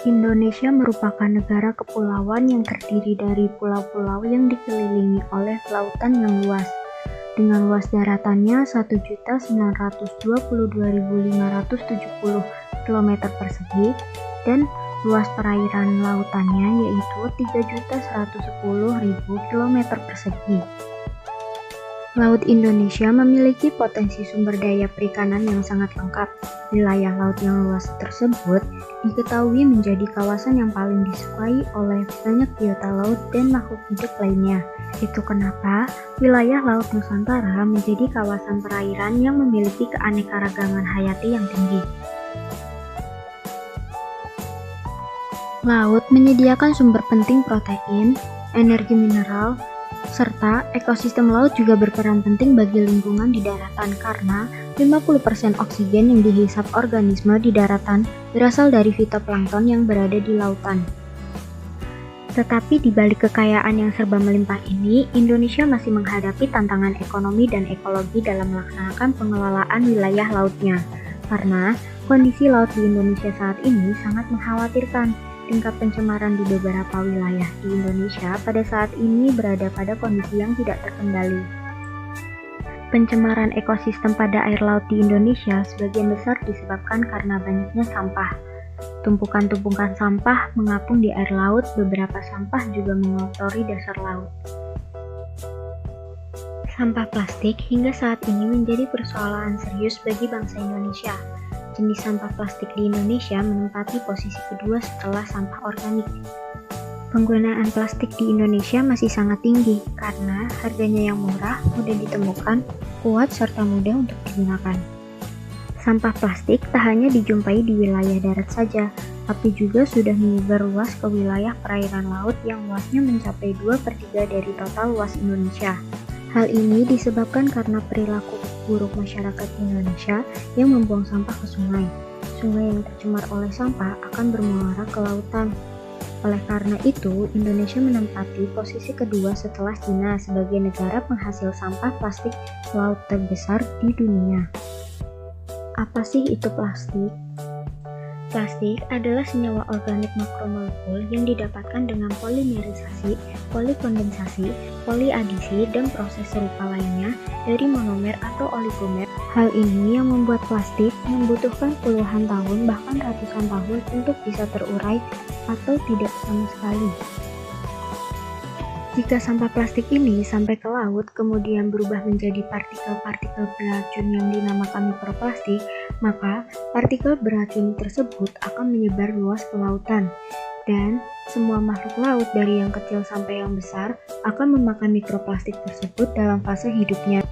Indonesia merupakan negara kepulauan yang terdiri dari pulau-pulau yang dikelilingi oleh lautan yang luas. Dengan luas daratannya 1.922.570 km persegi dan luas perairan lautannya yaitu 3.110.000 km persegi. Laut Indonesia memiliki potensi sumber daya perikanan yang sangat lengkap. Wilayah laut yang luas tersebut diketahui menjadi kawasan yang paling disukai oleh banyak biota laut dan makhluk hidup lainnya. Itu kenapa wilayah Laut Nusantara menjadi kawasan perairan yang memiliki keanekaragaman hayati yang tinggi. Laut menyediakan sumber penting protein, energi mineral, serta ekosistem laut juga berperan penting bagi lingkungan di daratan karena 50% oksigen yang dihisap organisme di daratan berasal dari fitoplankton yang berada di lautan. Tetapi di balik kekayaan yang serba melimpah ini, Indonesia masih menghadapi tantangan ekonomi dan ekologi dalam melaksanakan pengelolaan wilayah lautnya. Karena kondisi laut di Indonesia saat ini sangat mengkhawatirkan. Tingkat pencemaran di beberapa wilayah di Indonesia pada saat ini berada pada kondisi yang tidak terkendali. Pencemaran ekosistem pada air laut di Indonesia sebagian besar disebabkan karena banyaknya sampah. Tumpukan-tumpukan sampah mengapung di air laut, beberapa sampah juga mengotori dasar laut. Sampah plastik hingga saat ini menjadi persoalan serius bagi bangsa Indonesia. Jenis sampah plastik di Indonesia menempati posisi kedua setelah sampah organik. Penggunaan plastik di Indonesia masih sangat tinggi karena harganya yang murah, mudah ditemukan, kuat, serta mudah untuk digunakan. Sampah plastik tak hanya dijumpai di wilayah darat saja, tapi juga sudah menyebar luas ke wilayah perairan laut yang luasnya mencapai 2/3 dari total luas Indonesia. Hal ini disebabkan karena perilaku buruk masyarakat Indonesia yang membuang sampah ke sungai. Sungai yang tercemar oleh sampah akan bermuara ke lautan. Oleh karena itu, Indonesia menempati posisi kedua setelah Cina sebagai negara penghasil sampah plastik laut terbesar di dunia. Apa sih itu plastik? Plastik adalah senyawa organik makromolekul yang didapatkan dengan polimerisasi, polikondensasi, poliadisi, dan proses serupa lainnya dari monomer atau oligomer. Hal ini yang membuat plastik membutuhkan puluhan tahun bahkan ratusan tahun untuk bisa terurai atau tidak sama sekali. Jika sampah plastik ini sampai ke laut kemudian berubah menjadi partikel-partikel beracun yang dinamakan mikroplastik, maka partikel beracun tersebut akan menyebar luas ke lautan. Dan semua makhluk laut dari yang kecil sampai yang besar akan memakan mikroplastik tersebut dalam fase hidupnya.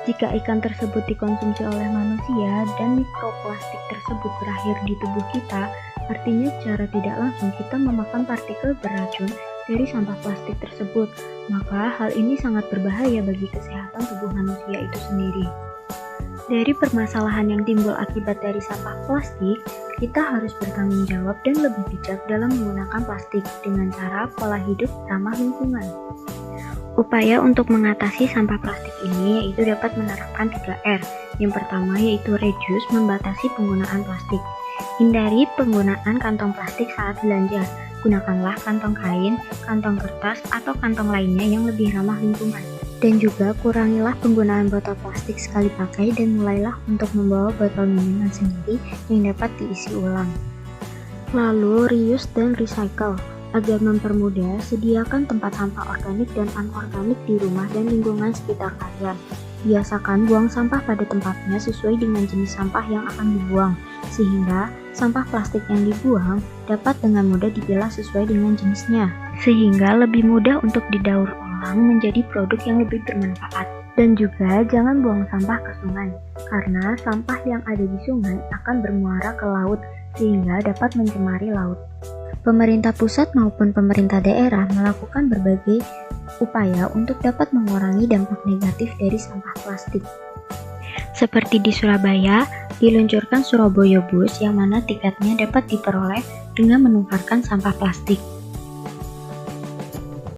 Jika ikan tersebut dikonsumsi oleh manusia dan mikroplastik tersebut berakhir di tubuh kita, artinya secara tidak langsung kita memakan partikel beracun dari sampah plastik tersebut, maka hal ini sangat berbahaya bagi kesehatan tubuh manusia itu sendiri. Dari permasalahan yang timbul akibat dari sampah plastik, kita harus bertanggung jawab dan lebih bijak dalam menggunakan plastik dengan cara pola hidup ramah lingkungan. Upaya untuk mengatasi sampah plastik ini yaitu dapat menerapkan 3R. Yang pertama yaitu reduce, membatasi penggunaan plastik. Hindari penggunaan kantong plastik saat belanja. Gunakanlah kantong kain, kantong kertas, atau kantong lainnya yang lebih ramah lingkungan. Dan juga kurangilah penggunaan botol plastik sekali pakai dan mulailah untuk membawa botol minuman sendiri yang dapat diisi ulang. Lalu reuse dan recycle. Agar mempermudah, sediakan tempat sampah organik dan anorganik di rumah dan lingkungan sekitar kalian. Biasakan buang sampah pada tempatnya sesuai dengan jenis sampah yang akan dibuang, sehingga sampah plastik yang dibuang dapat dengan mudah dipilah sesuai dengan jenisnya, sehingga lebih mudah untuk didaur ulang menjadi produk yang lebih bermanfaat. Dan juga jangan buang sampah ke sungai, karena sampah yang ada di sungai akan bermuara ke laut, sehingga dapat mencemari laut. Pemerintah pusat maupun pemerintah daerah melakukan berbagai upaya untuk dapat mengurangi dampak negatif dari sampah plastik. Seperti di Surabaya, diluncurkan Surabaya Bus yang mana tiketnya dapat diperoleh dengan menukarkan sampah plastik.